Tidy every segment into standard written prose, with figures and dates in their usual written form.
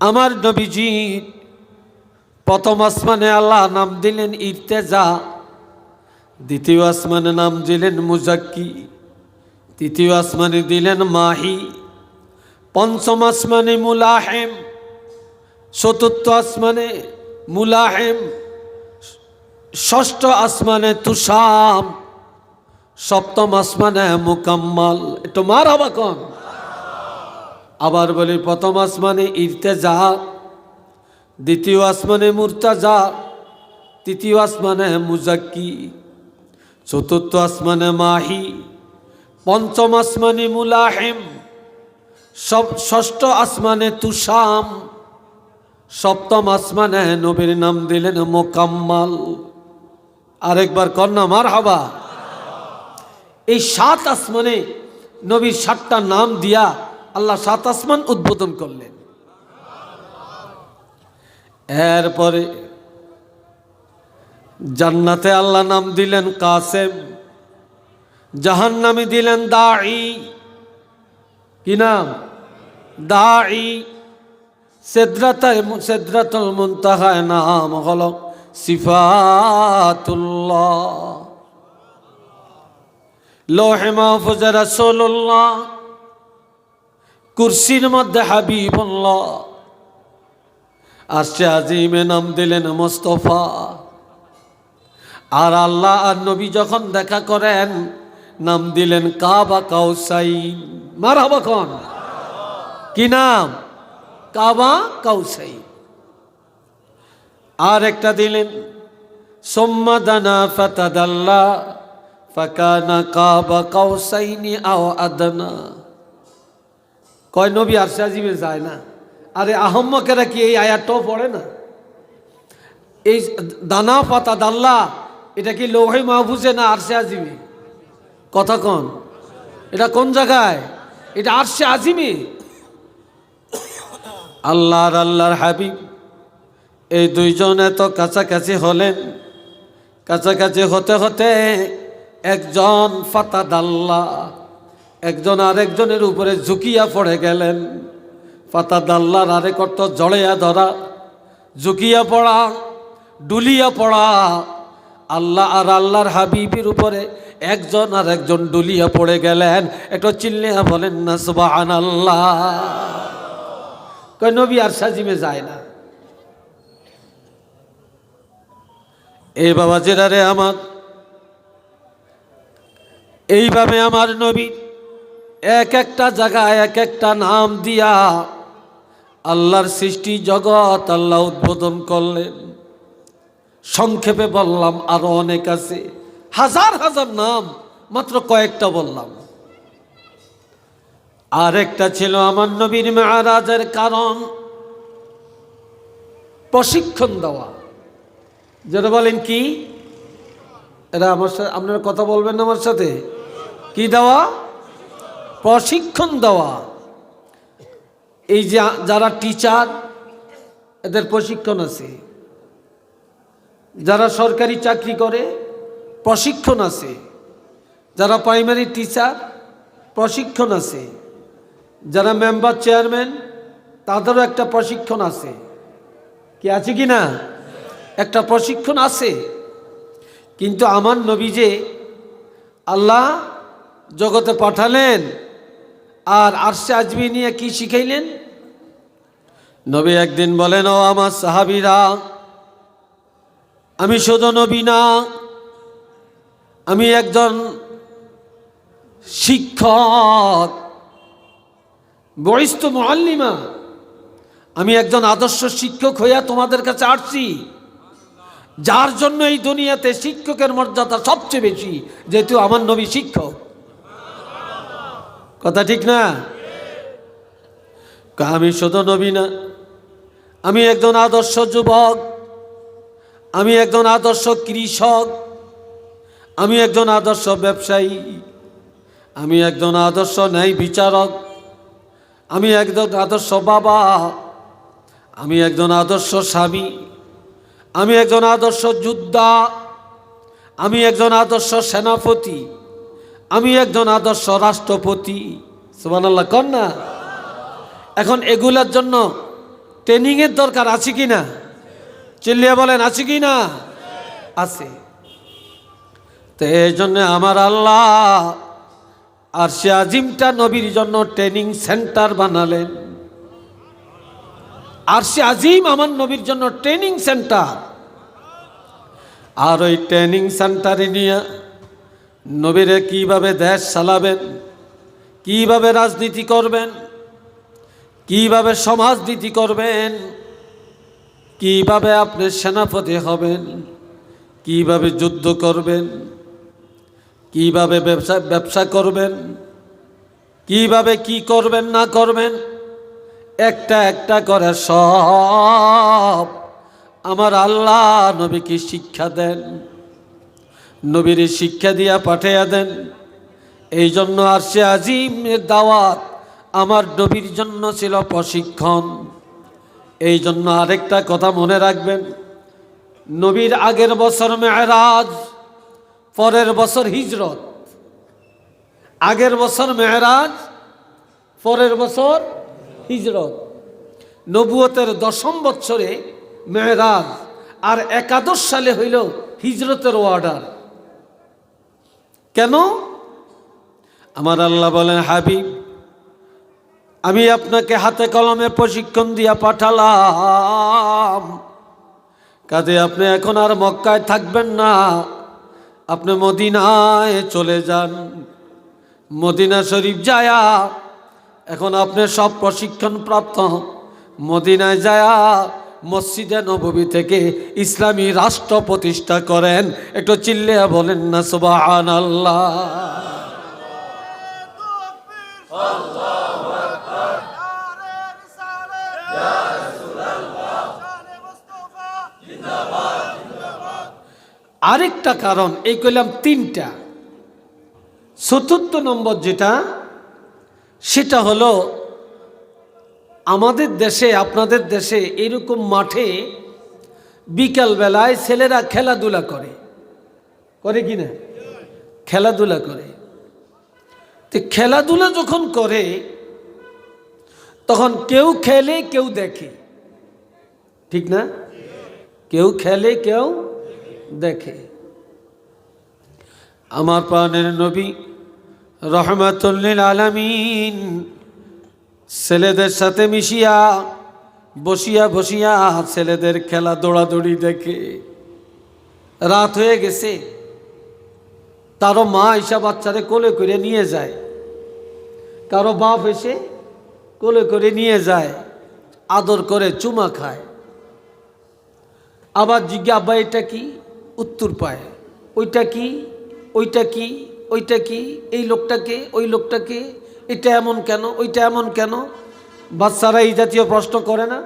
আমার নবীজি প্রথম আসমানে আল্লাহ নাম দিলেন ইর্তেজা, দ্বিতীয় আসমানে নাম দিলেন মুজাক্কি, তৃতীয় আসমানে দিলেন মাহি, পঞ্চম আসমানে মুলাহেম, চতুর্থ আসমানে মুলাহেম, ষষ্ঠ আসমানে তুষাম, সপ্তম আসমানে মুকাম্মাল। একটু মার হবা কন। আবার বলি, প্রথম আসমানে ইর্তেজা, দ্বিতীয় আসমানে মুরতাজা, তৃতীয় আসমানে মুজাক্কি, চতুর্থ আসমানে মাহি, পঞ্চম আসমানে মুলাহিম, ষষ্ঠ আসমানে তুষাম, সপ্তম আসমানে নবীর নাম দিলেন মোকাম্মাল। আরেকবার কন্যা মার হাবা। এই 7 আসমানে নবীর 7টা নাম দিয়া আল্লাহ 7 আসমান উদ্বোধন করলেন। এরপরে জান্নাতে আল্লাহ নাম দিলেন কাসেম, জাহান্নামে দিলেন দাঈ। কি নাম? দাঈ। সিদরাতুল মুনতাহায় নাম হলো সিফাতুল্লাহ। লৌহে মাহফুজে রাসূলুল্লাহ, কুরসির মধ্যে হাবিবুল্লাহ, আরশে আজিমে নাম দিলেন মুস্তাফা। আর আল্লাহ আর নবী যখন দেখা করেন নাম দিলেন কাবা কাউসাইন। মারহাবা কোন? কি নাম? কাবা কাউসাইন। আর একটা দিলেন সুম্মা দানা ফাতাদাল্লা ফাকানা কাবা কাউসাইনি আও আদনা। কয় নবী আরশে আজিমে যায় না? আরে আহম্মকেরা কি এই আয়াতটাও পড়ে না? এই দানা ফাতাদাল্লা এটা কি লৌহে মাহফুজে না আরশে আজিমে? কথা কন, এটা কোন জায়গায়? এটা আরশে আজিমে। আল্লাহর হাবিব এই দুইজন এত কাছাকাছি হলেন, কাছাকাছি হতে হতে একজন ফাতাদাল্লাহ, একজন আরেকজনের উপরে ঝুঁকিয়া পড়ে গেলেন। ফাতাদাল্লাহর আরেক অর্থ জড়িয়া ধরা, ঝুঁকিয়া পড়া, ডুলিয়া পড়া। আল্লাহ আর আল্লাহর হাবিবের উপরে একজন আর একজন ডুলিয়া পড়ে গেলেন। একটু চিল্লিয়া বলেন না সুবহানাল্লাহ। কয় নবী আর সাজিমে যায় না। এই বাবা জেরারে আমার, এইভাবে আমার নবী এক একটা জায়গায় এক একটা নাম দিয়া আল্লাহর সৃষ্টি জগৎ আল্লাহ উদ্বোধন করলেন। সংক্ষেপে বললাম, আরো অনেক আছে, হাজার হাজার নাম, মাত্র কয়েকটা বললাম। আর একটা ছিল আমার নবীর মেরাজের কারণ প্রশিক্ষণ দেওয়া। যেটা বলেন কি, এরা আমার সাথে আপনারা কথা বলবেন না আমার সাথে? কি দেওয়া? প্রশিক্ষণ দেওয়া। এই যে যারা টিচার, এদের প্রশিক্ষণ আছে। যারা সরকারি চাকরি করে প্রশিক্ষণ আছে। যারা প্রাইমারি টিচার প্রশিক্ষণ আছে। যারা মেম্বার চেয়ারম্যান তাদেরও একটা প্রশিক্ষণ আছে। কি আছে কি না? একটা প্রশিক্ষণ আছে। কিন্তু আমার নবী যে আল্লাহ জগতে পাঠালেন আর আরশে আজিমে নিয়ে কি শিখাইলেন? নবী একদিন বলেন, ও আমার সাহাবীরা, আমি শুধু নবী না, আমি একজন শিক্ষক, বরিষ্ঠ মুআল্লিমা, আমি একজন আদর্শ শিক্ষক হইয়া তোমাদের কাছে আসছি, যার জন্য এই দুনিয়াতে শিক্ষকের মর্যাদা সবচেয়ে বেশি, যেহেতু আমার নবী শিক্ষক। কথা ঠিক না? আমি শুধু নবী না, আমি একজন আদর্শ যুবক, আমি একজন আদর্শ কৃষক, আমি একজন আদর্শ ব্যবসায়ী, আমি একজন আদর্শ ন্যায় বিচারক, আমি একজন আদর্শ বাবা, আমি একজন আদর্শ স্বামী, আমি একজন আদর্শ যোদ্ধা, আমি একজন আদর্শ সেনাপতি, আমি একজন আদর্শ রাষ্ট্রপতি। সুবহানাল্লাহ কন না? এখন এগুলার জন্য ট্রেনিংয়ের দরকার আছে কি না? চিল্লিয়ে বলেন আছে কি না? আছে। তো এই জন্য আমার আল্লাহ আরশে আজিমটা নবীর জন্য ট্রেনিং সেন্টার বানালেন। আরশে আজিম আমার নবীর জন্য ট্রেনিং সেন্টার। আর ওই ট্রেনিং সেন্টারে নিয়ে নবীরে কিভাবে দেশ চালাবেন, কিভাবে রাজনীতি করবেন, কিভাবে সমাজনীতি করবেন, কিভাবে আপনি সেনাপতি হবেন, কিভাবে যুদ্ধ করবেন, কিভাবে ব্যবসা করবেন, কিভাবে কি করবেন না করবেন, একটা একটা করে সব আমার আল্লাহ নবীকে শিক্ষা দেন, নবীর শিক্ষা দিয়া পাঠাইয়া দেন। এই জন্য আরশে আজিমের দাওয়াত আমার নবীর জন্য ছিল প্রশিক্ষণ। এই জন্য আরেকটা কথা মনে রাখবেন, নবীর আগের বছর মেরাজ, পরের বছর হিজরত। আগের বছর মেরাজ, পরের বছর হিজরত। নবুয়তের 10ম বছরে মেরাজ, আর 11 সালে হইল হিজরতের অর্ডার। কেন? আমার আল্লাহ বলেন, হাবিব আমি আপনাকে হাতে কলমে প্রশিক্ষণ দিয়া পাঠালাম, কাজে আপনি এখন আর মক্কায় থাকবেন না, আপনি মদিনায় চলে যান। মদিনা শরীফ যায়া এখন আপনি সব প্রশিক্ষণ প্রাপ্ত মদিনায় যায়া মসজিদে নববী থেকে ইসলামী রাষ্ট্র প্রতিষ্ঠা করেন। একটু চিল্লিয়া বলেন না সুবহানাল্লাহ। আরেকটা কারণ, এই কইলাম 3টা। চতুর্থ নম্বর যেটা, সেটা হলো আমাদের দেশে, আপনাদের দেশে এরকম মাঠে বিকালবেলায় ছেলেরা খেলাধুলা করে, করে কি না? খেলাধুলা করে। তো খেলাধুলা যখন করে তখন কেউ খেলে কেউ দেখে, ঠিক না? কেউ খেলে কেউ দেখে। আমার প্রাণের নবী রহমাতুল লিল আলামিন ছেলেদের সাথে মিশিয়া বসিয়া বসিয়া ছেলেদের খেলা দৌড়াদৌড়ি দেখে। রাত হয়ে গেছে, তারও মা এসে বাচ্চারে কোলে করে নিয়ে যায়, কারো বাপ এসে কোলে করে নিয়ে যায়, আদর করে চুমা খায়। আবার জিজ্ঞা আব্বা এটা কি? উত্তর পায়, ওইটা কি, ওইটা কি, ওইটা কি, এই লোকটাকে, ওই লোকটাকে, এটা এমন কেন, ওইটা এমন কেন? বাচ্চারা এই জাতীয় প্রশ্ন করে না?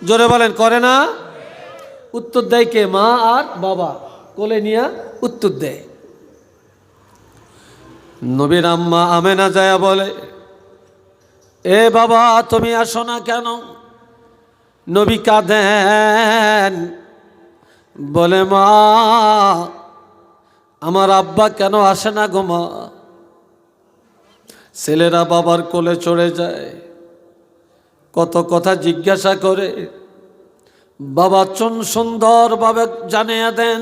জোরে বলেন, করে না? উত্তর দেয় কে? মা আর বাবা কোলে নিয়ে উত্তর দেয়। নবীর আম্মা আমেনা যায় বলে, এ বাবা তুমি আসো না কেন? নবী কাঁদেন, বলে মা আমার আব্বা কেন আসে না গো মা? ছেলেরা বাবার কোলে চড়ে যায়, কত কথা জিজ্ঞাসা করে, বাবা সুন্দরভাবে জানিয়ে দেন,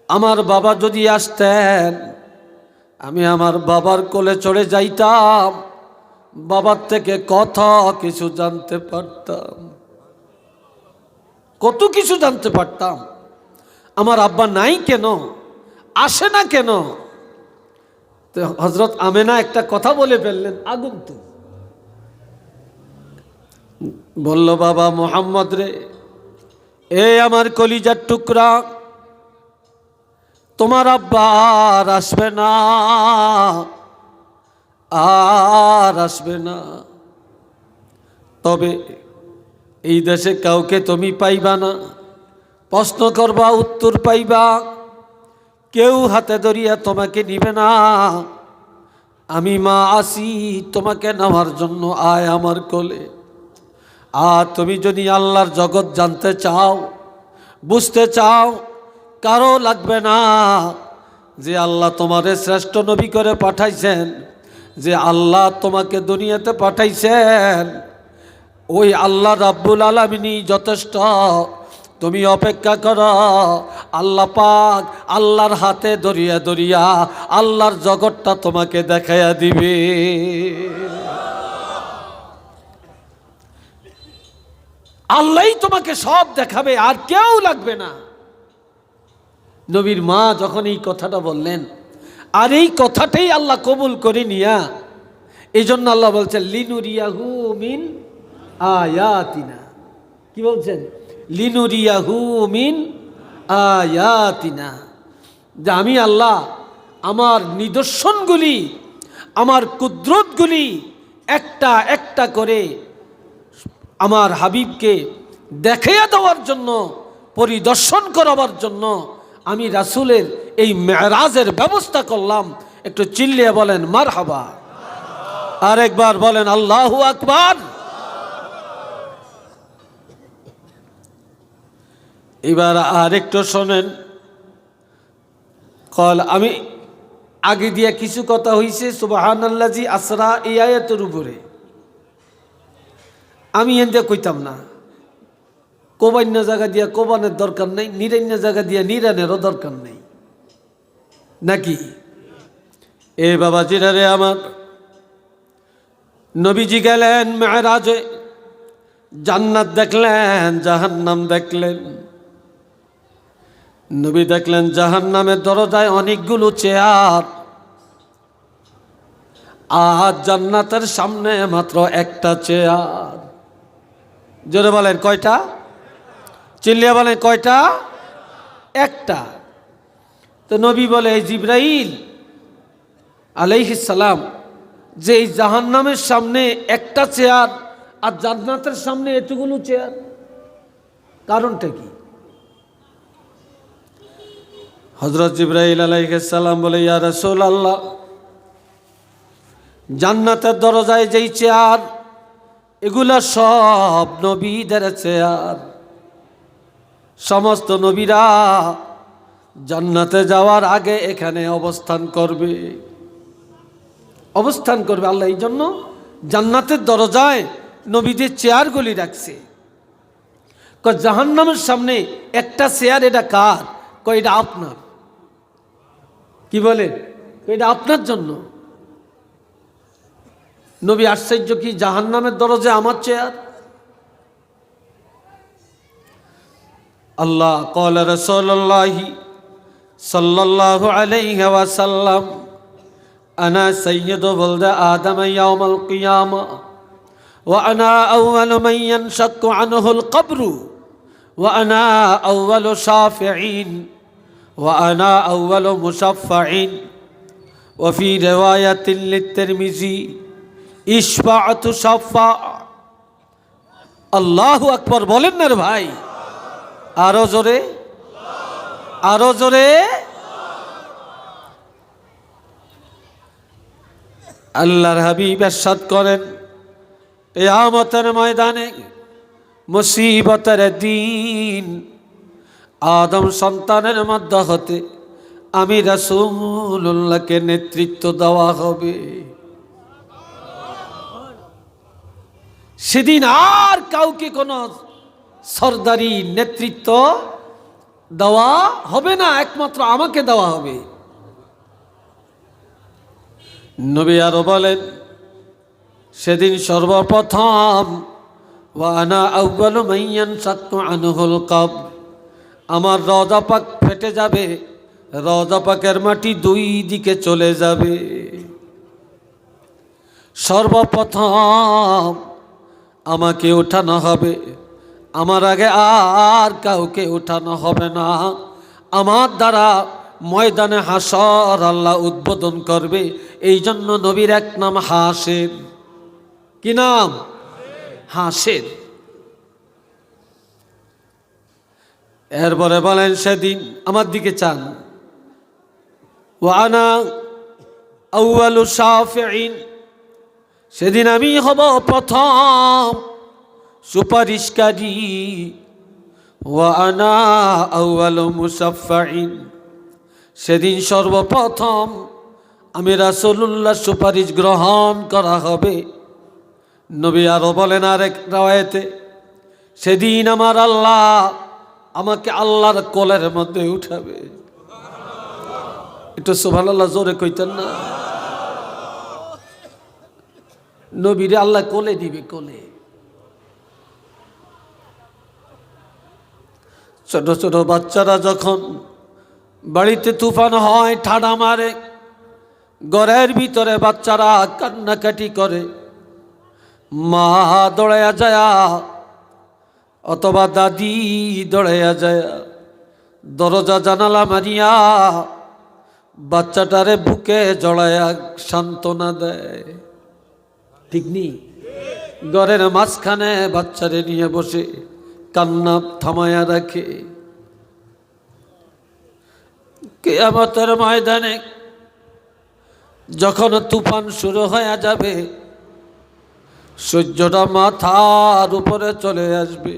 আমার বাবা যদি আসতেন আমি আমার বাবার কোলে চড়ে যাইতাম, বাবার থেকে কত কিছু জানতে পারতাম, কত কিছু জানতে পারতাম। আমার আব্বা নাই কেন, আসে না কেন? তো হযরত আমেনা একটা কথা বলে ফেললেন, আগন্তুক বলল, বাবা মোহাম্মদ রে, এ আমার কলিজার টুকরা, তোমার আব্বা আর আসবে না, আর আসবে না। তবে এই দেশে কাউকে তুমি পাইবা না, প্রশ্ন করবা উত্তর পাইবা, কেউ হাতে ধরিয়া তোমাকে নিবে না। আমি মা আসি তোমাকে নেওয়ার জন্য, আয় আমার কোলে। আর তুমি যদি আল্লাহর জগৎ জানতে চাও, বুঝতে চাও, কারো লাগবে না যে আল্লাহ তোমারে শ্রেষ্ঠ নবী করে পাঠাইছেন, যে আল্লাহ তোমাকে দুনিয়াতে পাঠাইছেন, ওই আল্লাহ রাব্বুল আলামিনই যথেষ্ট। তুমি অপেক্ষা করো, আল্লাহ পাক আল্লাহর হাতে ধরিয়া ধরিয়া আল্লাহর জগৎটা তোমাকে দেখাইয়া দিবে। আল্লাহই তোমাকে সব দেখাবে, আর কেউ লাগবে না। নবীর মা যখন এই কথাটা বললেন, আর এই কথাটাই আল্লাহ কবুল করে নিয়া, এই জন্য আল্লাহ বলছেন লিনুরিয়াহু মিন আয়াতিনা। কি বলছেন? লিনুরিয়াহু মিন আয়াতিনা, যে আমি আল্লাহ আমার নিদর্শনগুলি, আমার কুদরতগুলি একটা একটা করে আমার হাবিবকে দেখাইয়া দেওয়ার জন্য, পরিদর্শন করাবার জন্য আমি রাসূলের এই মেরাজের ব্যবস্থা করলাম। একটু চিল্লিয়ে বলেন মারহাবা। আরেকবার বলেন আল্লাহু আকবার। এবার আরেকটু শোনেন। কল আমি আগে দিয়া কিছু কথা হইছে সুবহানাল্লাজি আসরা এই আয়াতের উপরে, আমি এনতে কইতাম না। কোবান্য জায়গা দিয়া কোবানের দরকার নেই, নিরান্য জায়গা দিয়া নিরানেরও দরকার নেই, নাকি? এ বাবাজিরা রে আমার, নবীজি গেলেন মেরাজে, জান্নাত দেখলেন, জাহান্নাম দেখলেন। নবী দেখলেন জাহান্নামের দরজায় অনেকগুলো চেয়ার, আর জান্নাতের সামনে মাত্র একটা চেয়ার। জোরে বলেন কয়টা? চিল্লিয়া বলেন কয়টা? একটা। তো নবী বলে জিবরাইল আলাইহিস সালাম, যে এই জাহান্নামের সামনে একটা চেয়ার আর জান্নাতের সামনে এতগুলো চেয়ার, কারণটা কি? হযরত জিবরাইল আলাইহিস সালাম বলে, ইয়া রাসূলুল্লাহ, জান্নাতের দরজায় যেই চেয়ার, এগুলা সব নবীদের চেয়ার। সমস্ত নবীরা জান্নাতে যাওয়ার আগে এখানে অবস্থান করবে, অবস্থান করবে। আল্লাহ এই জন্য জান্নাতের দরজায় নবীদের চেয়ারগুলি রাখছে। জাহান্নামের সামনে একটা চেয়ার, এটা কার? এটা আপনার। কি বলেন? এটা আপনার জন্য। নবী আশ্চর্য, কি জাহান্নামের দরজা আমার চেয়ার? আল্লাহ ক্বালা রাসূলুল্লাহি সাল্লাল্লাহু আলাইহি ওয়াসাল্লাম, আনা সাইয়্যিদু ওয়ালদি আদম ইয়াউমাল কিয়ামা ওয়া আনা আউওয়ালু মান ইয়ানশাক্কু আনহুল কবরু ওয়া আনা আউওয়ালু শাফিঈন ওয়া আনা আউওয়ালু মুশাফফাঈন ওয়া ফি রিওয়ায়াতিন লিত-তিরমিজি ইশফাআতু শাফা। আল্লাহু আকবার বলেন না রে ভাই, আরো জোরে, আরো জোরে। আল্লাহর হাবিব ইরশাদ করেন, কিয়ামতের ময়দানে, মুসিবতের দিন, আদম সন্তানের মধ্য হতে আমি রাসূলুল্লাহকে নেতৃত্ব দেওয়া হবে। সেদিন আর কাউকে কোনো সরদারি নেতৃত্ব দেওয়া হবে না, একমাত্র আমাকে দেওয়া হবে। নবী আরো বলেন, সেদিন সর্বপ্রথম ওয়া আনা আউয়ালু মান ইয়ানশাক্কু আনহুল কবর, আমার রওজা পাক ফেটে যাবে, রওজা পাকের মাটি দুই দিকে চলে যাবে। সর্বপ্রথম আমাকে উঠানো হবে, আমার আগে আর কাউকে উঠানো হবে না। আমার দ্বারা ময়দানে হাসর আল্লাহ উদ্বোধন করবে। এই জন্য নবীর এক নাম হাসের। কি নাম? হাসের। এরপরে বলেন, সেদিন আমার দিকে চান, ওয়া আনা আউয়ালু শাফিঈন, সেদিন আমি হব প্রথম সুপারিশকারী। ওয়া আনা আউয়ালু মুশাফফাঈন, সেদিন সর্বপ্রথম আমি রাসূলুল্লাহ সুপারিশ গ্রহণ করা হবে। নবী আরো বলেন আরেক রাওয়ায়াতে, সেদিন আমার আল্লাহ আমাকে আল্লাহর কোলের মধ্যে উঠাবে। একটু সুবহানাল্লাহ জোরে কইতেন না? নবীরে আল্লাহ কোলে দিবে, কোলে। ছোট ছোট বাচ্চারা যখন বাড়িতে তুফান হয়, ঠাডা মারে, ঘরের ভিতরে বাচ্চারা কান্নাকাটি করে, মা দৌড়াইয়া যায় অথবা দাদি দৌড়াইয়া যায়, দরজা জানালা মারিয়া বাচ্চাটারে বুকে জড়াইয়া সান্ত্বনা দেয়। ঠিক নেই? ঘরের মাঝখানে বাচ্চারে নিয়ে বসে কান্না থামায়া রাখে। কিয়ামতের ময়দানে যখন তুফান শুরু হয়ে যাবে, সূর্যটা মাথার উপরে চলে আসবে,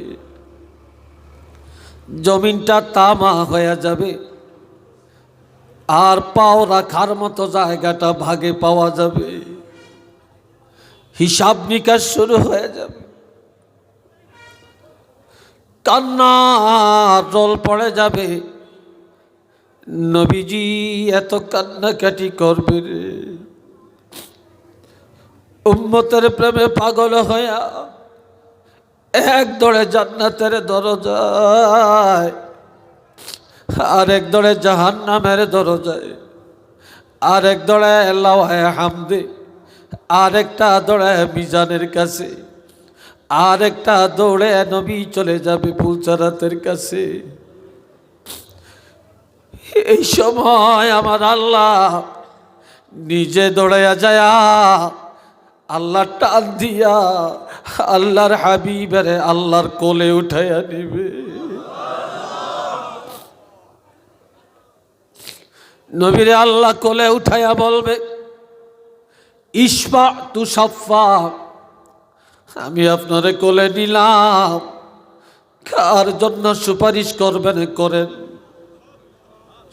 জমিনটা তামা হয়ে যাবে, আর পাও রাখার মতো জায়গাটা ভাগে পাওয়া যাবে, হিসাব নিকাশ শুরু হয়ে যাবে, কান্নার রোল পড়ে যাবে। নবীজি এত কান্নাকাটি করবে রে, উম্মতের প্রেমে পাগল হইয়া এক দৌড়ে জান্নাতের দরজায়, আরেক দৌড়ে জাহান্নামের দরজায়, আরেক দৌড়ে লাওহে হামদে, আরেকটা দৌড়ে মিজানের কাছে, আরেকটা দৌড়ে নবী চলে যাবে ফুলচারাতের কাছে। এই সময় আমার আল্লাহ নিজে দৌড়াইয়া যায়, আল্লাহ টান দিয়া আল্লাহর হাবিবের আল্লাহর কোলে উঠাইয়া নিবে। নবীরে আল্লাহ কোলে উঠাইয়া বলবে, ইশফা তু সাফা, আমি আপনারে কোলে নিলাম, কার জন্য সুপারিশ করবেন করেন,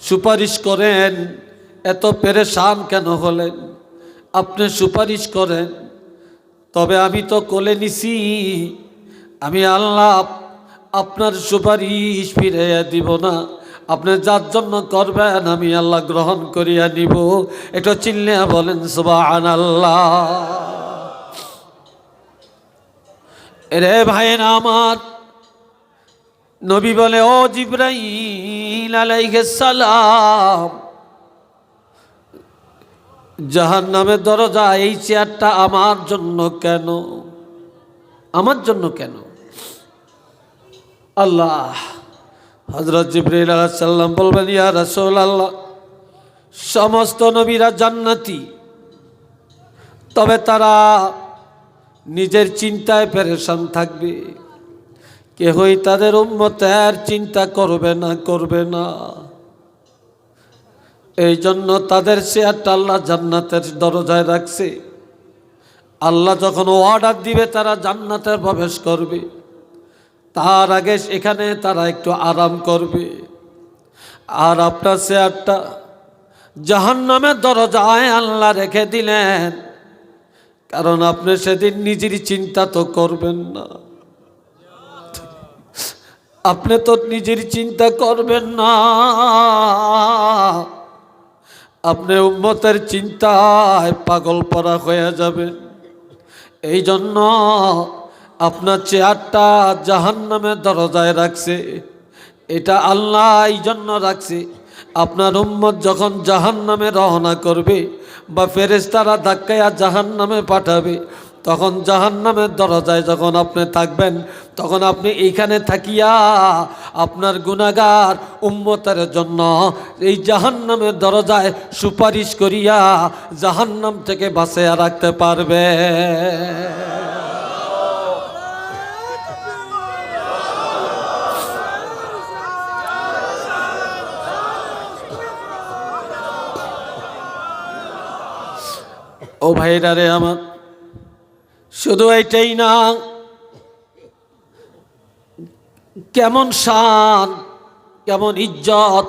সুপারিশ করেন। এত পেরেশান কেন হলেন? আপনি সুপারিশ করেন। তবে আমি তো কোলে নিছি, আমি আল্লাহ আপনার সুপারিশ ফিরাইয়া দিব না। আপনি যার জন্য করবেন আমি আল্লাহ গ্রহণ করিয়া নিব। এটা চিল্লিয়া বলেন সুবহানাল্লাহ। রে ভাইয়েরা আমার, নবী বলে, ও জিবরাইল আলাইহিস সালাম, জাহান্নামের দরজা এই চেয়ারটা আমার জন্য কেন? আমার জন্য কেন? আল্লাহ হযরত জিবরাইল আলাইহিস সালাম বলবেন, ইয়া রাসূলুল্লাহ, সমস্ত নবীরা জান্নাতি, তবে তারা নিজের চিন্তায় পেরেশান থাকবে, কেহই তাদের উম্মতের চিন্তা করবে না। এই জন্য তাদের চেয়ারটা আল্লাহ জান্নাতের দরজায় রাখছে। আল্লাহ যখন অর্ডার দিবে তারা জান্নাতে প্রবেশ করবে, তার আগে এখানে তারা একটু আরাম করবে। আর আপনার চেয়ারটা জাহান্নামের দরজায় আল্লাহ রেখে দিলেন, কারণ আপনি সেদিন নিজের চিন্তা তো করবেন না। আপনি তো নিজের চিন্তা করবেন না, আপনি উম্মতের চিন্তায় পাগল পরা হয়ে যাবেন। এই জন্য আপনার চেয়ারটা জাহান্নামের দরজায় রাখছে। এটা আল্লাহ এই জন্য রাখছে, আপনার উম্মত যখন জাহান্নামে রওনা করবে বা ফেরেশতারা ধাক্কায়া জাহান্নামে পাঠাবে, তখন জাহান্নামের দরজায় যখন আপনি থাকবেন, তখন আপনি এইখানে থাকিয়া আপনার গুনাহগার উম্মতের জন্য এই জাহান্নামের দরজায় সুপারিশ করিয়া জাহান্নাম থেকে বাঁচাইয়া রাখতে পারবে। ও ভাইরা রে আমার, শুধু এইটাই না, কেমন শান, কেমন ইজ্জত,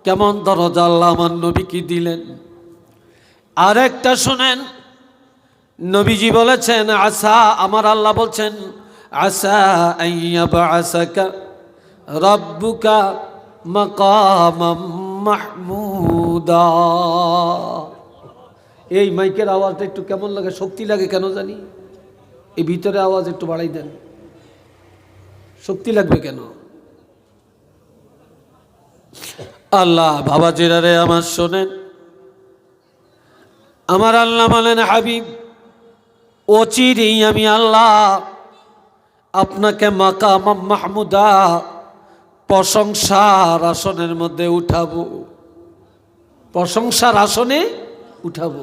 কেমন দরজা আল্লাহ আমার নবীকে দিলেন। আরেকটা শোনেন, নবীজি বলেছেন আসা, আমার আল্লাহ বলছেন আসা আইয়াবআসাকা রাব্বুকা মাকামাম মাহমুদা। এই মাইকের আওয়াজটা একটু কেমন লাগে, শক্তি লাগে কেন জানি। এই ভিতরে আওয়াজ একটু বাড়াই দেন, শক্তি লাগবে কেন? আল্লাহ বাবাজিরা রে আমার শোনেন, আমার আল্লাহ বলেন হাবিব অচিরেই আমি আল্লাহ আপনাকে মাকাম মাহমুদা প্রশংসার আসনের মধ্যে উঠাবো, প্রশংসার আসনে উঠাবো।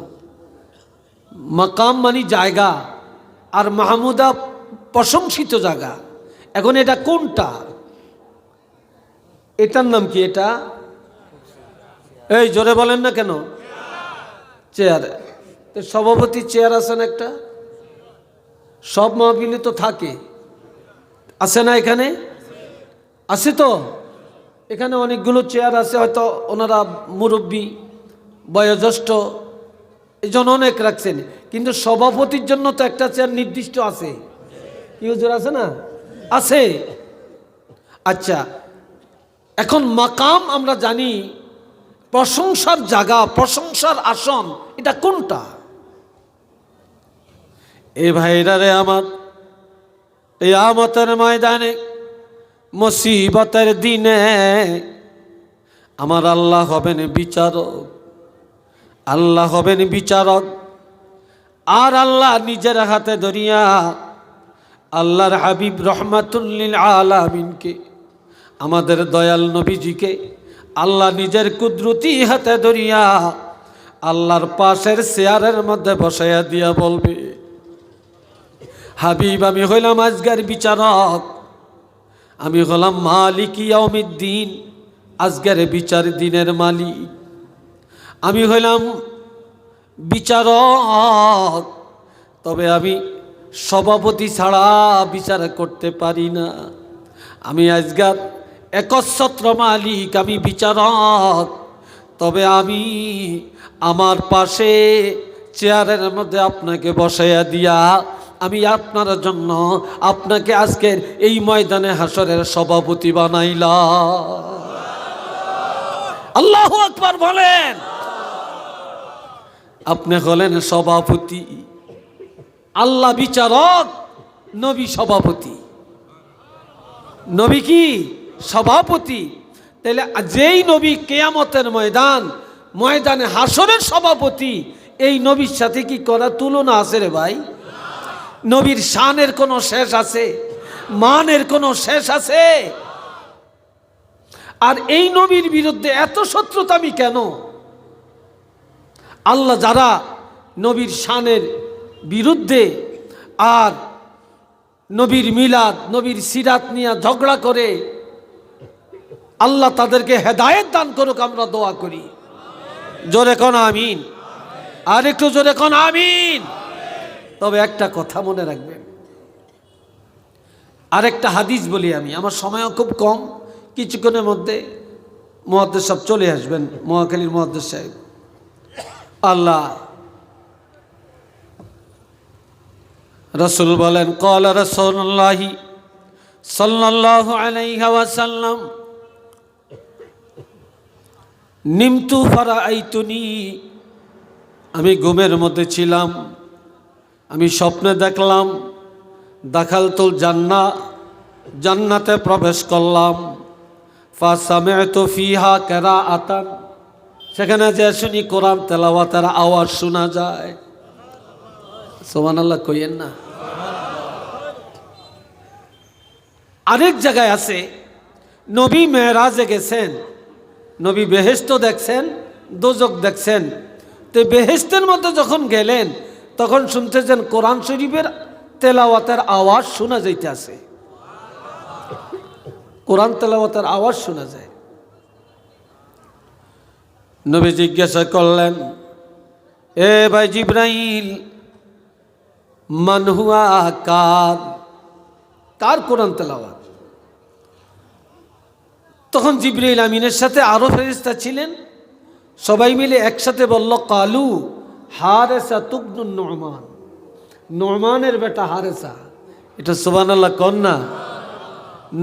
মাকাম মানে জায়গা, আর মাহমুদা প্রশংসিত জায়গা। এখন এটা কোনটা? এটার নাম কি? এটা এই জোরে বলেন না কেন? চেয়ার। সভাপতি চেয়ার আছেন একটা, সব মাহফিলে তো থাকে, আছে না? এখানে আছে তো, এখানে অনেকগুলো চেয়ার আছে, হয়তো ওনারা মুরব্বী বয়োজ্যেষ্ঠ এই জন্য অনেক রাখছেন, কিন্তু সভাপতির জন্য তো একটা চেয়ার নির্দিষ্ট আছে। কি হুজুর আছে না? আছে। আচ্ছা, এখন মাকাম আমরা জানি প্রশংসার জায়গা, প্রশংসার আসন, এটা কোনটা? এ ভাইরা রে আমার, এই আমতের ময়দানে মুসিবতের দিনে আমার আল্লাহ হবেন বিচারক, আল্লাহ হবেন বিচারক। আর আল্লাহ নিজের হাতে ধরিয়া আল্লাহর হাবিব রহমাতুল লিল আলামিনকে, আমাদের দয়াল নবীজিকে আল্লাহ নিজের কুদরতি হাতে ধরিয়া আল্লাহর পাশের চেয়ারের মধ্যে বসাইয়া দিয়া বলবে, হাবিব আমি হইলাম আজকের বিচারক, আমি হলাম মালিক ইয়াউমিদ্দিন, আজকের বিচার দিনের মালিক, আমি হইলাম বিচারক। তবে আমি সভাপতি ছাড়া বিচার করতে পারি না, আমি আজকের একচ্ছত্র মালিক, আমি বিচারক। তবে আমি আমার পাশে চেয়ারের মধ্যে আপনাকে বসাইয়া দিয়া আমি আপনার জন্য আপনাকে আজকের এই ময়দানে হাসরের সভাপতি বানাইলাম। আল্লাহু আকবার বলেন। আপনি হলেন সভাপতি, আল্লাহ বিচারক, নবী সভাপতি। নবী কি? সভাপতি। তাহলে যেই নবী কিয়ামতের ময়দানে হাসরের সভাপতি, এই নবীর সাথে কি করার তুলনা আছে রে ভাই? নবীর শানের কোনো শেষ আছে? মানের কোনো শেষ আছে? আর এই নবীর বিরুদ্ধে এত শত্রুতা আমি কেন? আল্লাহ যারা নবীর শানের বিরুদ্ধে আর নবীর মিলাদ, নবীর সিরাত নিয়ে ঝগড়া করে, আল্লাহ তাদেরকে হেদায়েত দান করুক, আমরা দোয়া করি। জোরে কোন আমিন, আর একটু জোরে কোন আমিন। তবে একটা কথা মনে রাখবেন, আরেকটা হাদিস বলি আমি, আমার সময়ও খুব কম, কিছুক্ষণের মধ্যে মুহাদ্দিস সাহেব চলে আসবেন, মহাখালীর মুহাদ্দিস সাহেব। আল্লাহ রাসূল বলেন, ক্বালা রাসূলুল্লাহ সাল্লাল্লাহু আলাইহি ওয়াসাল্লাম, নিমতু ফারাআইতুনি, আমি ঘুমের মধ্যে ছিলাম, আমি স্বপ্নে দেখলাম, দাখালতুল জান্নাহ, জান্নাতে প্রবেশ করলাম, ফাসামি'তু ফিহা কিরাআতান, সেখানে যে শুনি কোরআন তেলাওয়াতের আওয়াজ শোনা যায়। সুবহানাল্লাহ কইেন না। আরেক জায়গায় আছে, নবী মেরাজে গেছেন, নবী বেহেশত দেখছেন, দোজখ দেখছেন। তো বেহেশতের মধ্যে যখন গেলেন তখন শুনতেছেন কোরআন শরীফের তেলাওয়াতের আওয়াজ শোনা যাইতে আছে, কোরআন তেলাওয়াতের আওয়াজ শোনা যায়। নবী জিজ্ঞাসা করলেন, এ ভাই জিবরাইল, মান হুয়া, কার কোরআন তেলাওয়াত? তখন জিবরাইল আমিনের সাথে আরো ফেরেশতা ছিলেন, সবাই মিলে একসাথে বলল, কালু হারেসা তুবনুন নুমান, নু'মানের বেটা হারেসা। এটা সুবহানাল্লাহ কন্যা।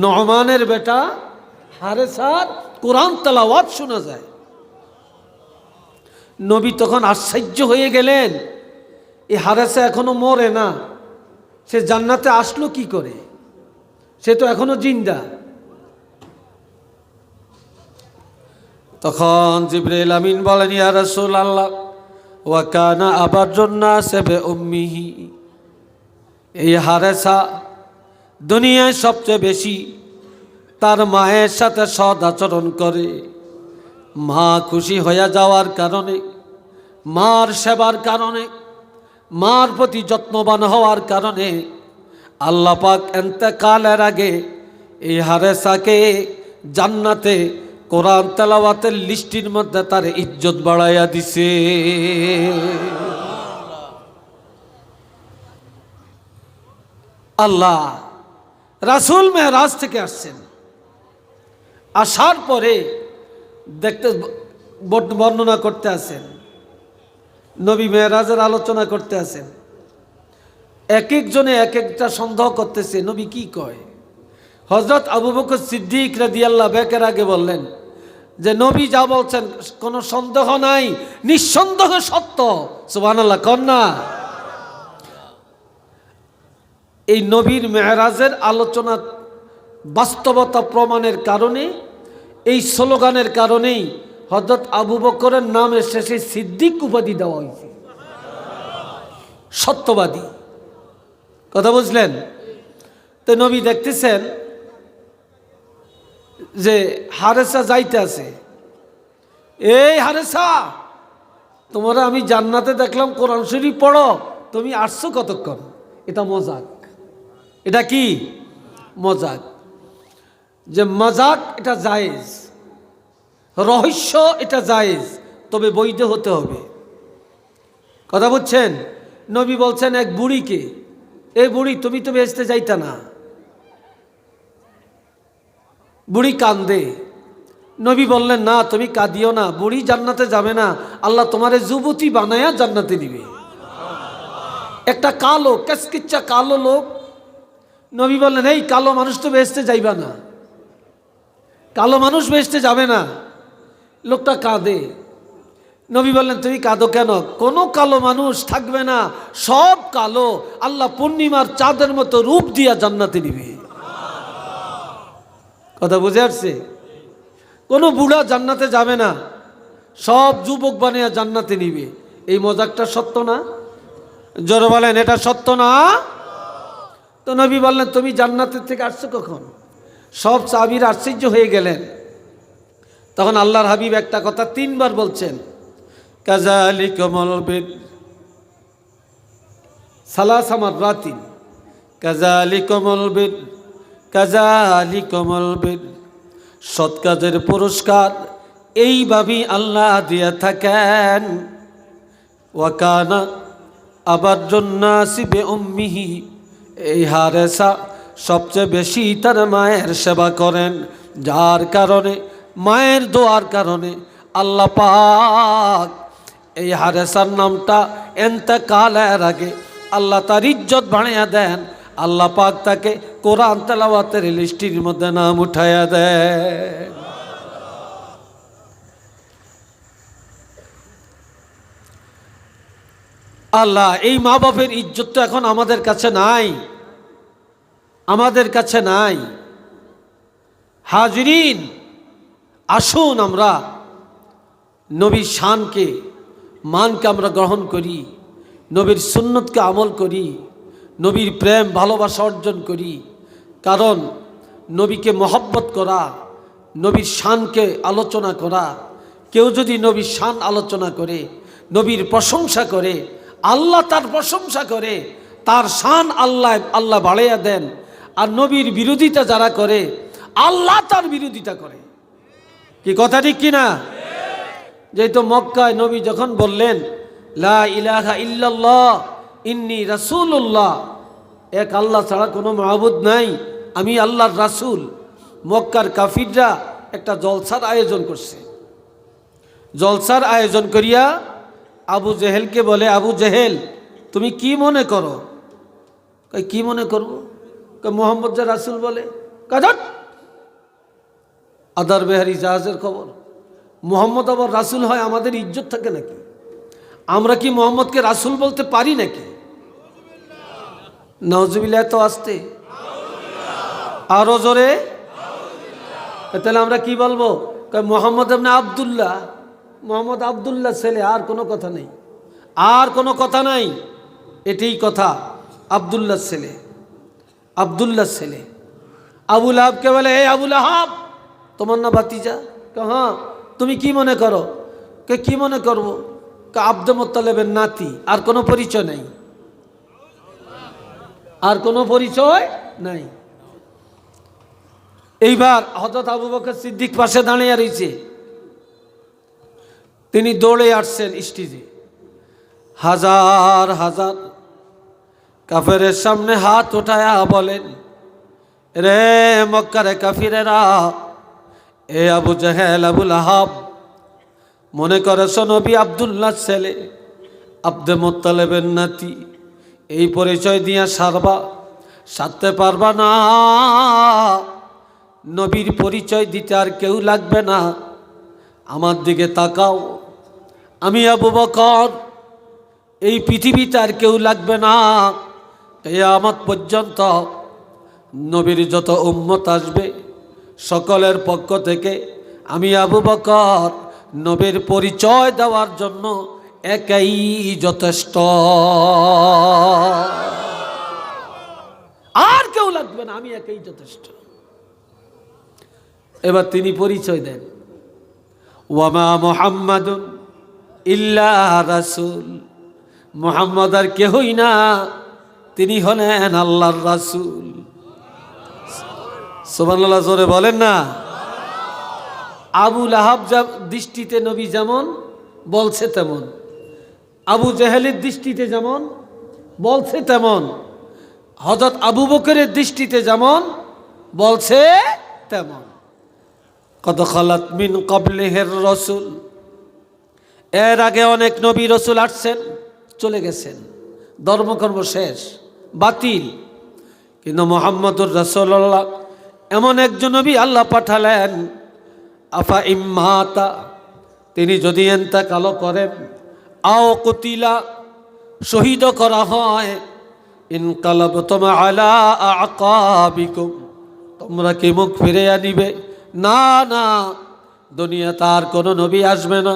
নু'মানের বেটা হারেসার কোরআন তেলাওয়াত শোনা যায়। নবী তখন আশ্চর্য হয়ে গেলেন, এই হারেসা এখনো মরে না, সে জান্নাতে আসলো কি করে? সে তো এখনো জিন্দা। তখন জিবরাইল আমিন বলেন, ইয়া রাসূলুল্লাহ ওয়া কানা আবারুন নাস বিউম্মিহি, এই হারেসা দুনিয়ায় সবচেয়ে বেশি তার মায়ের সাথে সৎ আচরণ করে। মা খুশি হয়ে যাওয়ার কারণে, মার সেবার কারণে, মার প্রতি যত্নবান হওয়ার কারণে আল্লাহ পাক ইন্তেকালের আগে এই হারেসাকে জান্নাতে কোরআন তেলাওয়াতের লিস্টির মধ্যে তার ইজ্জত বাড়াইয়া দিছে। আল্লাহ রাসূল মেরাজ থেকে আসছেন, আসার পরে দেখতে বর্ণনা করতে আছেন, নবী মেরাজের আলোচনা করতে আছেন। এক একজনে এক একটা সন্দেহ করতেছে নবী কি কয়। হযরত আবু বকর সিদ্দিক রাদিয়াল্লাহু বেকের আগে বললেন যে নবী যা বলছেন কোনো সন্দেহ নাই, নিঃসন্দেহ সত্য। সুবহানাল্লাহ কন্যা। এই নবীর মেরাজের আলোচনা বাস্তবতা প্রমাণের কারণে, এই স্লোগানের কারণেই হযরত আবু বকরের নামের শেষে সিদ্দিক উপাধি দেওয়া হয়েছে, সত্যবাদী। কথা বুঝলেন? তো নবী দেখতেছেন যে হারেসা যাইতে আছে, এই হারেসা তোমার আমি জান্নাতে দেখলাম কোরআন শরীফ পড়ো, তুমি আসছো কতক্ষণ? এটা মজাক। এটা কি মজাক? যে মজাক এটা জায়েজ, রহস্য এটা জায়েজ, তবে বৈধ হতে হবে। কথা বুঝছেন? নবী বলছেন এক বুড়িকে, এই বুড়ি তুমি তো বেহেশতে যাইতা না। বুড়ি কান্দে। নবী বললেন না তুমি কাঁদিও না, বুড়ি জান্নাতে যাবে না, আল্লাহ তোমারে যুবতী বানায়া জান্নাতে দিবে। একটা কালো কেসকিচ্চা কালো লোক, নবী বললেন এই কালো মানুষ তো বেহেশতে যাইবা না, কালো মানুষ বেহেশতে যাবে না। লোকটা কাঁদে। নবী বললেন তুমি কাঁদো কেন? কোনো কালো মানুষ থাকবে না, সব কালো, আল্লাহ পূর্ণিমার চাঁদের মতো রূপ দিয়া জান্নাতে নিবে। কথা বুঝে আসছে? কোনো বুড়া জান্নাতে যাবে না, সব যুবক বানিয়ে জান্নাতে নিবে। এই মজাকটা সত্য না? জোরে বলেন এটা সত্য না? তো নবী বললেন তুমি জান্নাতের থেকে আসছো কখন? সব সাহাবীরা আশ্চর্য হয়ে গেলেন। তখন আল্লাহর হাবিব একটা কথা তিনবার বলছেন, কাযালিকুমুল বির সালাসা মাররাতিন, কাযালিকুমুল বির, কাযালিকুমুল বির। সৎ কাজের পুরস্কার এইভাবেই আল্লাহ দিয়ে থাকেন। ওয়া কানা আবারুন নাসি বিউম্মিহি, এই হারেসা সবচেয়ে বেশি তার মায়ের সেবা করেন, যার কারণে মায়ের দোয়ার কারণে আল্লাহ পাক এই হারেসার নামটা ইন্তেকালের আগে আল্লাহ তার ইজ্জত বাড়াইয়া দেন। আল্লাহ পাক তাকে কোরআন তেলাওয়াতের লিস্টির মধ্যে নাম উঠাইয়া দেন। আল্লাহ এই মা বাপের ইজ্জত তো এখন আমাদের কাছে নাই, আমাদের কাছে নাই। হাজিরিন, আসুন আমরা নবীর শানকে, মানকে আমরা গ্রহণ করি, নবীর সুন্নতকে আমল করি, নবীর প্রেম ভালোবাসা অর্জন করি। কারণ নবীকে মহব্বত করা, নবীর শানকে আলোচনা করা, কেউ যদি নবীর শান আলোচনা করে, নবীর প্রশংসা করে, আল্লাহ তার প্রশংসা করে, তার শান আল্লাহ বাড়াইয়া দেন। আর নবীর বিরোধিতা যারা করে, আল্লাহ তার বিরোধিতা করে। কি কথা ঠিক কিনা? যেহেতু মক্কায় নবী যখন বললেন লা ইলাহা ইল্লাল্লাহ ইন্নী রাসূলুল্লাহ, এক আল্লাহ ছাড়া কোনো মাবুদ নাই, আমি আল্লাহর রাসূল, মক্কার কাফিররা একটা জলসার আয়োজন করছে। জলসার আয়োজন করিয়া আবু জেহেলকে বলে, আবু জেহেল তুমি কি মনে করো কই কি মনে করব? কই মোহাম্মদ যে রাসূল বলে। কাজট আদার বেহারি জাহাজের খবর। মোহাম্মদ আবার রাসূল হয়, আমাদের ইজ্জত থাকে নাকি? আমরা কি মোহাম্মদকে রাসূল বলতে পারি নাকি? নাউজুবিল্লাহ। তো আসতে আরো জোরে। তাহলে আমরা কি বলবো? মোহাম্মদ ইবনে আব্দুল্লাহ, মোহাম্মদ আব্দুল্লাহ ছেলে, আর কোনো কথা নেই, আর কোনো কথা নাই, এটাই কথা। আব্দুল্লাহ ছেলে, আব্দুল্লাহ ছেলে। আবু লাহাবকে বলে, হে আবু লাহাব, তোমার না ভাতিজা? হ্যাঁ। তুমি কি মনে করো? কি মনে করবো? আব্দুল মুত্তালিবের নাতি, আর কোনো পরিচয় নাই, আর কোনো পরিচয় নাই। এইবার হযরত আবু বকর সিদ্দিক পাশে দাঁড়িয়ে রয়েছে, তিনি দৌড়ে আসছেন স্টেজে। হাজার হাজার কাফেরের সামনে হাত উঠায়া বলেন, রে মক্কার কাফিরেরা, এ আবু জাহেল, আবু লাহাব, মনে করেছ নবী আব্দুল্লাহ ছেলে, আব্দুল মুত্তালিবের নাতি, এই পরিচয় দিয়া সারতে পারবা না। নবীর পরিচয় দিতে আর কেউ লাগবে না। আমার দিকে তাকাও, আমি আবু বকর, এই পৃথিবীতে আর কেউ লাগবে না। কিয়ামত পর্যন্ত নবীর যত উম্মত আসবে, সকলের পক্ষ থেকে আমি আবু বকর নবীর পরিচয় দেওয়ার জন্য একাই যথেষ্ট, আর কেউ লাগবে না, আমি একাই যথেষ্ট। এবার তিনি পরিচয় দেন, ওয়ামা মুহাম্মাদুন ইল্লা রাসূল, মুহাম্মদ আর কেহই না, তিনি হলেন আল্লাহর রাসূল। সুবহানাল্লাহ, জোরে বলেন না। আবু লাহাব দৃষ্টিতে নবী যেমন বলছে তেমন, আবু জেহেলের দৃষ্টিতে যেমন বলছে তেমন, হযরত আবু বকরের দৃষ্টিতে যেমন বলছে তেমন। কদ খালাত মিন ক্বাবলিহির রাসূল, এর আগে অনেক নবী রাসূল আসছেন, চলে গেছেন, ধর্মকর্ম শেষ, বাতিল। কিন্তু মুহাম্মদুর রাসূলুল্লাহ এমন একজন নবী আল্লাহ পাঠালেন, আফা ইম্মাতা, তিনি যদি ইন্তেকাল করেন, আও কুতিলা, শহীদ করা হয়, ইনকালাবতুম আলা আকাবিকুম, তোমরা কি মুখ ফিরে আনিবে? না না, দুনিয়াতে আর কোনো নবী আসবে না,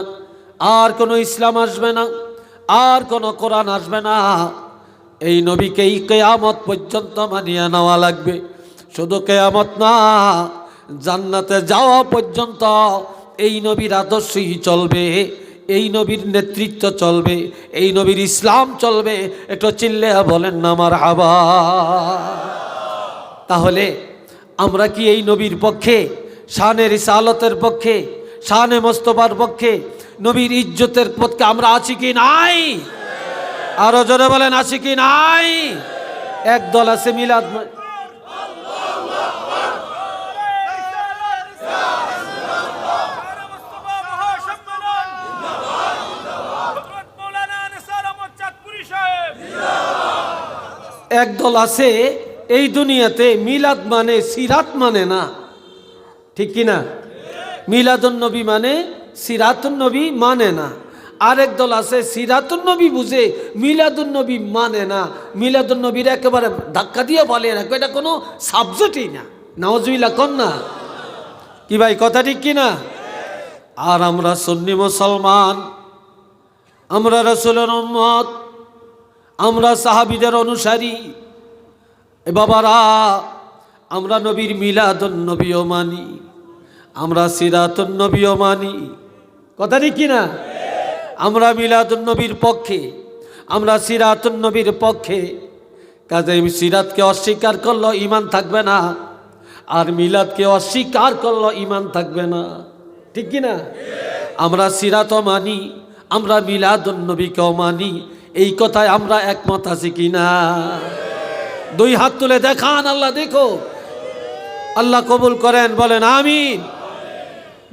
আর কোনো ইসলাম আসবে না, আর কোনো কোরআন আসবে না। এই নবীকেই কিয়ামত পর্যন্ত মানিয়ে নেওয়া লাগবে। শুধু কিয়ামত না, জান্নাতে যাওয়া পর্যন্ত এই নবীর আদর্শই চলবে, এই নবীর নেতৃত্ব চলবে, এই নবীর ইসলাম চলবে। একটু চিল্লে বলেন না মারহাবা। তাহলে আমরা কি এই নবীর পক্ষে, শানে রিসালতের পক্ষে, শানে মোস্তফার পক্ষে, নবীর ইজ্জতের পক্ষে আমরা আছি কি নাই? আরো জোরে বলেন, আছি কি নাই? একদল আছে মিলাদ, একদল আছে এই দুনিয়াতে মিলাদ মানে সিরাত মানে না, ঠিক কিনা? মিলাদুন নবী মানে সিরাতুন নবী মানে না। আরেক দল আছে সিরাতুন নবী বুঝে, মিলাদুন নবী মানে না। মিলাদুন নবীর একেবারে ধাক্কা দিয়ে বলে রাখবে, এটা কোনো সাবজেক্টই না। নাউজুবিল্লাহ কন না, কি ভাই কথা ঠিক কিনা? আর আমরা সুন্নি মুসলমান, আমরা রাসূলের উম্মত, আমরা সাহাবীদের অনুসারী। এ বাবারা, আমরা নবীর মিলাদুন নবীও মানি, আমরা সিরাতুন নবীও মানি, কথা ঠিক কিনা? আমরা মিলাদুন নবীর পক্ষে, আমরা সিরাতুন নবীর পক্ষে। কাজেই সিরাতকে অস্বীকার করলো ঈমান থাকবে না, আর মিলাদকে অস্বীকার করলো ঈমান থাকবে না, ঠিক কিনা? আমরা সিরাতও মানি, আমরা মিলাদুন নবীকেও মানি, এই কথায় আমরা একমত আছি কিনা? দুই হাত তুলে দেখান, আল্লাহ দেখো, আল্লাহ কবুল করেন, বলেন আমিন।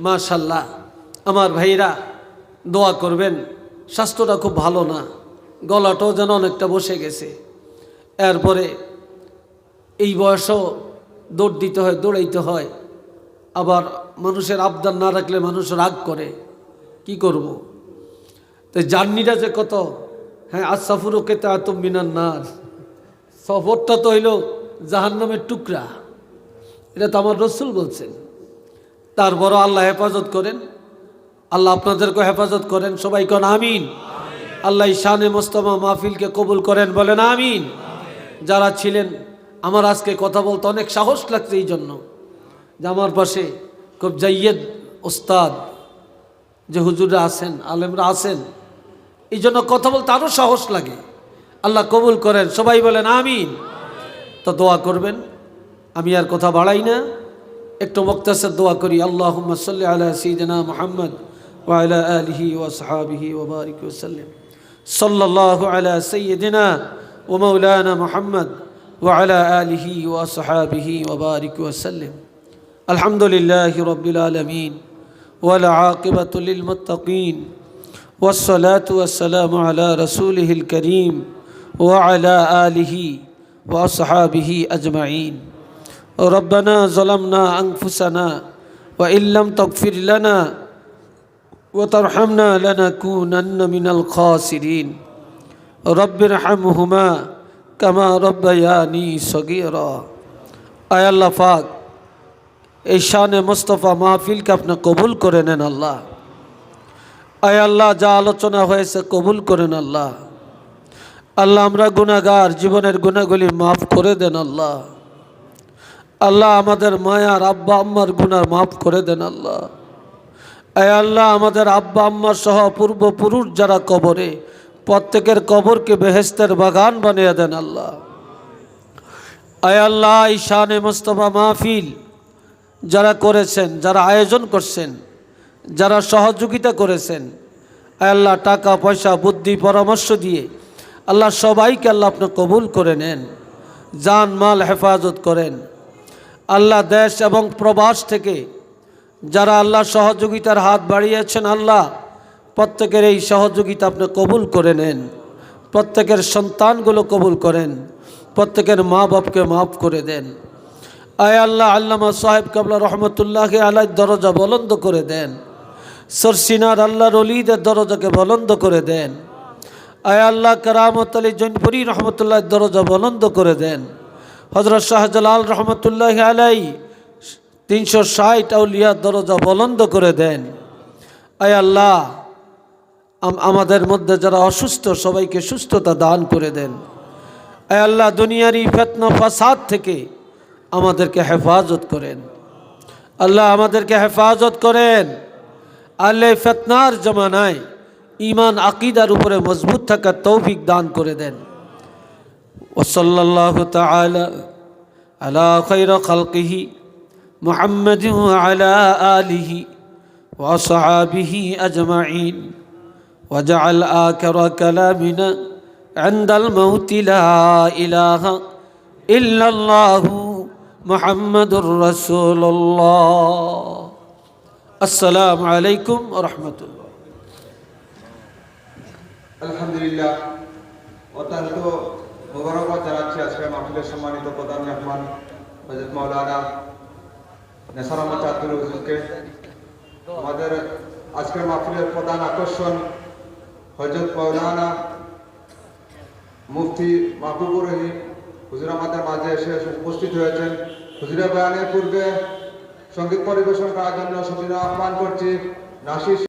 মাশাআল্লাহ। আমার ভাইরা দোয়া করবেন, স্বাস্থ্যটা খুব ভালো না, গলাটাও যেন অনেকটা বসে গেছে। এরপরে এই বয়সেও দৌড় দিতে হয়, দৌড়াইতে হয়। আবার মানুষের আবদার না রাখলে মানুষ রাগ করে, কি করব। তো জার্নিটা যে কত, হ্যাঁ আসাফুরও কেতে আতম মিনান নার, সফরটা তো হইল জাহান্নামের টুকরা, এটা তো আমার রসুল বলছেন। তারপরও আল্লাহ হেফাজত করেন, আল্লাহ আপনাদেরকে হেফাজত করেন। সবাই কোন আমিন। আল্লাহ শানে মোস্তফা মাহফিলকে কবুল করেন, বলেন আমিন। যারা ছিলেন, আমার আজকে কথা বলতে অনেক সাহস লাগছে এই জন্য যে আমার পাশে খুব জাইয়েদ ওস্তাদ যে হুজুররা আছেন, আলেমরা আছেন, এই জন্য কথা বলতে আরও সাহস লাগে। আল্লাহ কবুল করেন, সবাই বলেন আমিন। তো দোয়া করবেন, আমি আর কথা বাড়াই না, একটু মুক্তাসার দোয়া করি। আল্লাহুম্মা সাল্লি আলা সাইয়্যিদিনা মুহাম্মদ ওয়া আলা আলিহি ওয়া সাহবিহি ওয়া বারিক ওয়া সাল্লিম। সাল্লাল্লাহু আলা সাইয়্যিদিনা ওয়া মাওলানা মুহাম্মদ ওয়া আলা আলিহি ওয়া সাহবিহি ওয়া বারিক ওয়া সাল্লিম। আলহামদুলিল্লাহি রাব্বিল আলামিন ওয়াল আকিবাতু লিল মুত্তাকিন ওয়াস সালাতু ওয়াস সালামু আলা রাসূলিহিল কারীম ওয়া আলা আলিহি ওয়া সাহবিহি আজমাইন। ربنا ظلمنا أنفسنا وإن لم تغفر لنا وترحمنا لنكونن من الخاسرين رب ارحمهما كما ربياني صغيرا। আয় আল্লাহ পাক, এই শানে মুস্তাফা মাহফিলকে আপনি কবুল করে নেন আল্লাহ। আয় আল্লাহ, যা আলোচনা হয়েছে কবুল করেন আল্লাহ। আল্লাহ, আমরা গুনাহগার, জীবনের গুনাহগুলি মাফ করে দেন আল্লাহ। আল্লাহ, আমাদের মায়ার আব্বা আম্মার গুনাহ মাফ করে দেন আল্লাহ। আয় আল্লাহ, আমাদের আব্বা আম্মার সহ পূর্বপুরুষ যারা কবরে, প্রত্যেকের কবরকে বেহেশতের বাগান বানিয়ে দেন আল্লাহ। আয় আল্লাহ, এই শানে মুস্তাফা মাহফিল যারা করেছেন, যারা আয়োজন করছেন, যারা সহযোগিতা করেছেন, আয় আল্লাহ, টাকা পয়সা বুদ্ধি পরামর্শ দিয়ে আল্লাহ সবাইকে আল্লাহ আপনি কবুল করে নেন, জান মাল হেফাজত করেন আল্লাহ। দেশ এবং প্রবাস থেকে যারা আল্লাহ সহযোগিতার হাত বাড়িয়েছেন, আল্লাহ প্রত্যেকের এই সহযোগিতা আপনি কবুল করে নেন, প্রত্যেকের সন্তানগুলো কবুল করেন, প্রত্যেকের মা বাপকে মাফ করে দেন। আয় আল্লাহ, আল্লামা সাহেব কাবলা রহমতুল্লাহ আলাইহির দরজা বুলন্দ করে দেন, সরসিনার আল্লাহর ওলিদের দরজাকে বুলন্দ করে দেন। আয় আল্লাহ, কারামত আলী জৈনপুরি রহমতুল্লাহ দরজা বুলন্দ করে দেন। হযরত শাহজালাল রহমতুল্লাহ আলাইহি 360 আউলিয়ার দরজা বুলন্দ করে দেন। আয় আল্লাহ, আমাদের মধ্যে যারা অসুস্থ সবাইকে সুস্থতা দান করে দেন। আয় আল্লাহ, দুনিয়ারই ফিতনা ফাসাদ থেকে আমাদেরকে হেফাজত করেন আল্লাহ, আমাদেরকে হেফাজত করেন আল্লাহ। ফিতনার জামানায় ঈমান আকীদার উপরে মজবুত থাকার তৌফিক দান করে দেন। ওয়াসাল্লাল্লাহু তাআলা আলা খায়রি খালকিহি মুহাম্মাদিন ওয়া আলা আলিহি ওয়া আসহাবিহি আজমাইন ওয়া জাআল আখিরা কালামিনা ইনদাল মাউতি লা ইলাহা ইল্লাল্লাহু মুহাম্মাদুর রাসূলুল্লাহ। আসসালামু আলাইকুম ওয়া রাহমাতুল্লাহ। আলহামদুলিল্লাহ, অত্যন্ত মোবারকবাদ জানাচ্ছি আজকে মাহফিলের সম্মানিত প্রধান মেহমান হযরত মাওলানা নেসার আহমদ চাঁদপুর হুজুরকে। আমাদের আজকের মাহফিলের প্রধান আকর্ষণ হযরত মাওলানা মুফতি মাহবুবুর রহিম হুজুর আমাদের মাঝে এসে উপস্থিত হয়েছেন। হুজুরের বয়ানের পূর্বে সঙ্গীত পরিবেশন করার জন্য সবিনয় আহ্বান করছি নাসির